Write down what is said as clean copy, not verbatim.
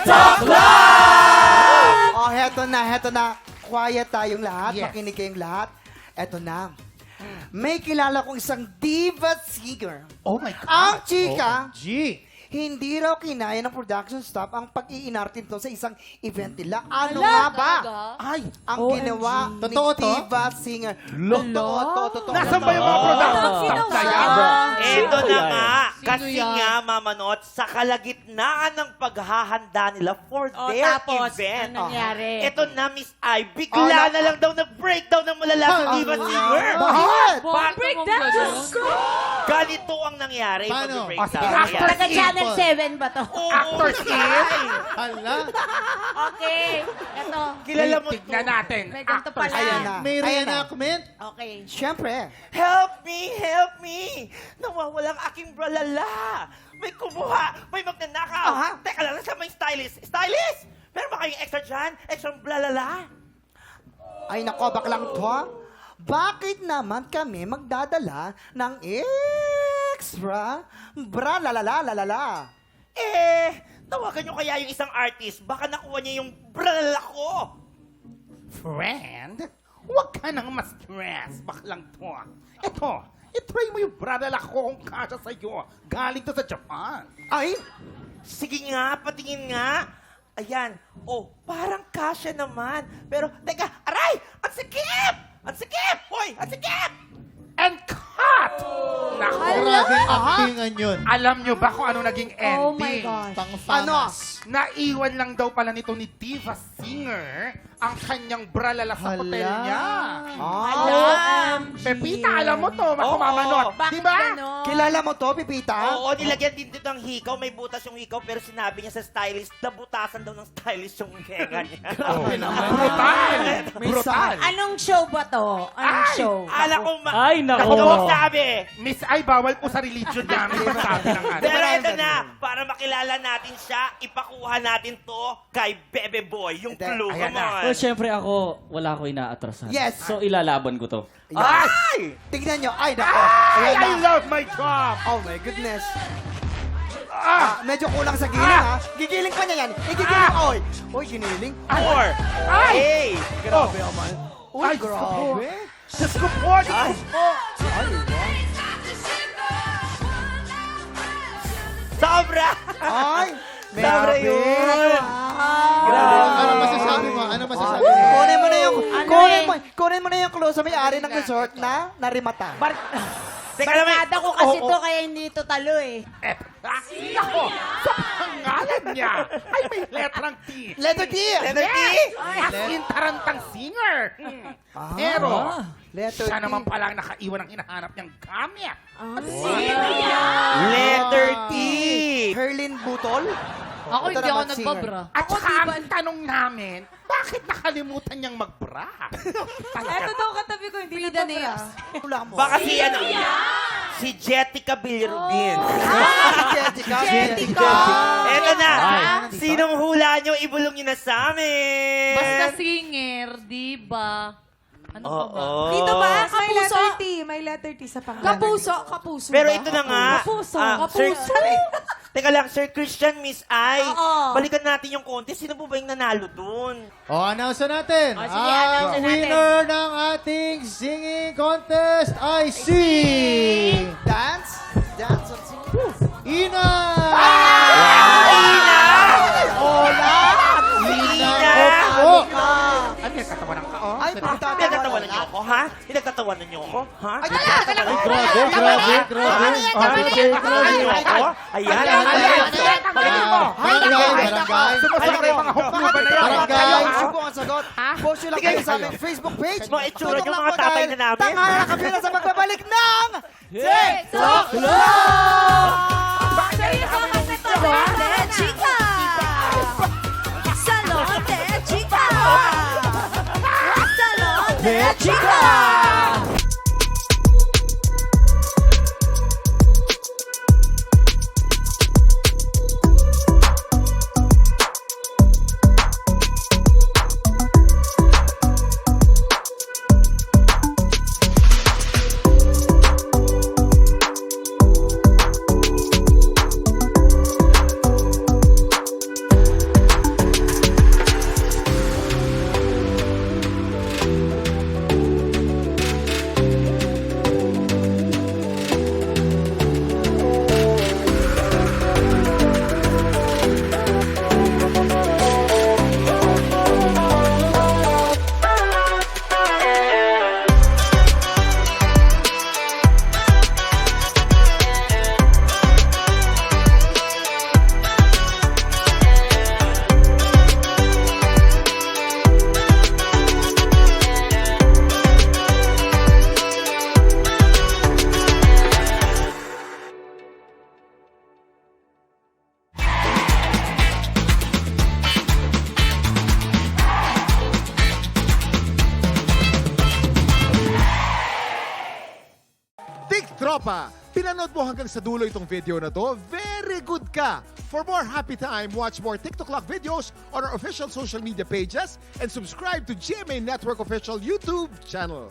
TikTok Club! Oh, heto na. Quiet tayong lahat. Yes. Makinig kayong lahat. Eto na. May kilala kong isang diva singer. Oh my God. Ang chika, OMG. hindi raw kinaya ng production staff ang pag-iinartin to sa isang event nila. Ano nga ba? Ay, Ang OMG. ginawa ni Totoo to? diva singer. Totoo. nasan ba yung mga production staff na yan? Ito na nga. Sino Kasi yan? nga, Mama Not, sa kalagitnaan ng paghahanda nila for O, their tapos, event. ano nangyari? Ito na, Miss I, bigla na lang daw nag-breakdown ng malala si Diva Singer. Bakit? Breakdown! Ganito ang nangyari. Paano? Pag-breakdown. Oh, sige, Ayan. Taga Channel 7 ba to? Oo, Actors Miss in? I. Hala. Okay. Ito. Kilala mo Tignan to. natin. May ganito Actors. pala. Ayan na. May Ayan na. reenactment. Okay. Siyempre. Help me! Nawawalang aking bralala. May kumuha, may magnanakaw. Aha. Teka lang, nasa may stylist. Stylist! Meron ba kayong extra dyan? Extra bralala? Ay nako, baklang to. Bakit naman kami magdadala ng extra bra lalala? Tawagan nyo kaya yung isang artist. Baka nakuha niya yung bralala ko. Friend, huwag ka nang ma-stress. Baklang to. Ito, itry mo yung bradala ko kung kasya sa'yo. Galing to sa Japan. Ay, Sige nga, patingin nga. Ayan. Oh, parang kasya naman. Pero, teka, aray! Ang sikip! Ang sikip! Hoy, ang sikip! And cut! Naku, Grabe ang actingan yun. alam nyo ba kung ano naging ending? Oh my gosh. Pang Ano? famas. Naiwan lang daw pala nito ni Diva Singer ang kanyang bralala sa hotel niya. Pepita, alam mo to, makumamanot. Bakit Diba? gano'n? Kilala mo to, Pipita? Oo, nilagyan din dito ng hikaw. May butas yung hikaw, pero sinabi niya sa stylist, nabutasan daw ng stylist yung kenga niya. Brutal! Brutal! Anong show ba to? Anong Ay! show? Ala ko, Ay, nako. Ako magsabi. Miss Ay, bawal po sa religion namin magsabi ng ano. Pero ito na, para makilala natin siya, ipakuha natin to kay Bebe Boy, yung Hindi, clue. ayan Come na. on. Well, syempre ako, wala ko inaatrasan. Yes. So, ilalaban ko to. Ay! Tignan nyo. Ay, nako. Ay, Ayan I na. love my job! Oh my goodness. Medyo kulang sa giling, ha? Gigiling pa niya yan. Gigiling. Oy, giniling. Four. Ay! Hey! Grabe naman. Uy, Ay, grabe. Diyos ko po! Ay! Sobra! Ay, Sobra grabe. yun! Grabe. Ano masasabi mo? Ano masasabi mo? Kunin mo na yung Ano kunin mo na yung clue sa may-ari ng resort na narimata. Teka lang, Barkada ko kasi to, kaya hindi to talo eh. Ako, sa pangalan niya ay may letrang T. Letter D. Letter T? As in tarantang singer. Pero, Letter siya T. naman pala ang nakaiwan ng hinahanap niyang gamit. Letter T! Herlin Butol. Ako Ito hindi ako naman singer. nagbabra. At saka ang tanong namin, bakit nakalimutan niyang magbra? Eto daw katabi ko, hindi na to Wala mo. Baka si ano? Si Jetica Bilirubin. Jessica. Eto na! Ay. Sinong hula nyo, ibulong nyo na sa amin! Basta singer, di ba? Ano pa ba? Oo. Dito ba? May Kapuso. letter T. May letter T sa pangalan. Kapuso Pero ba? ito na nga. Kapuso. Sir, Kapuso. teka lang, Sir Christian, Miss I. Oo. Balikan natin yung contest. Sino po ba yung nanalo dun? O, announce na natin. O, sige, announce na natin. winner ng ating singing contest ay si Dance. Dance. Ina! Hola. Ina! Opo! Ano yung katawanan ka, oh? Ay, Pinagtatawanan niyo ako, ha? Pinagtatawanan niyo ako, ha? Ay, Grabe, grabe. Pinagtatawanan niyo ako? Ayan. Magaling mo! Barangay. Sumusunod yung mga hukluban na yan. Barangay. Ayun po ang sagot. Post nyo lang kayo sa aming Facebook page. Mga itsura nyo, Tutok lang mga po tatay dahil na namin. Tanghala na kami na sa magbabalik ng TikTok Salon de Chica! Salon de Chica! Salon de Chica! Tropa, pinanood mo hanggang sa dulo itong video na to? Very good ka! For more happy time, watch more TikTok Clock videos on our official social media pages and subscribe to GMA Network official YouTube channel.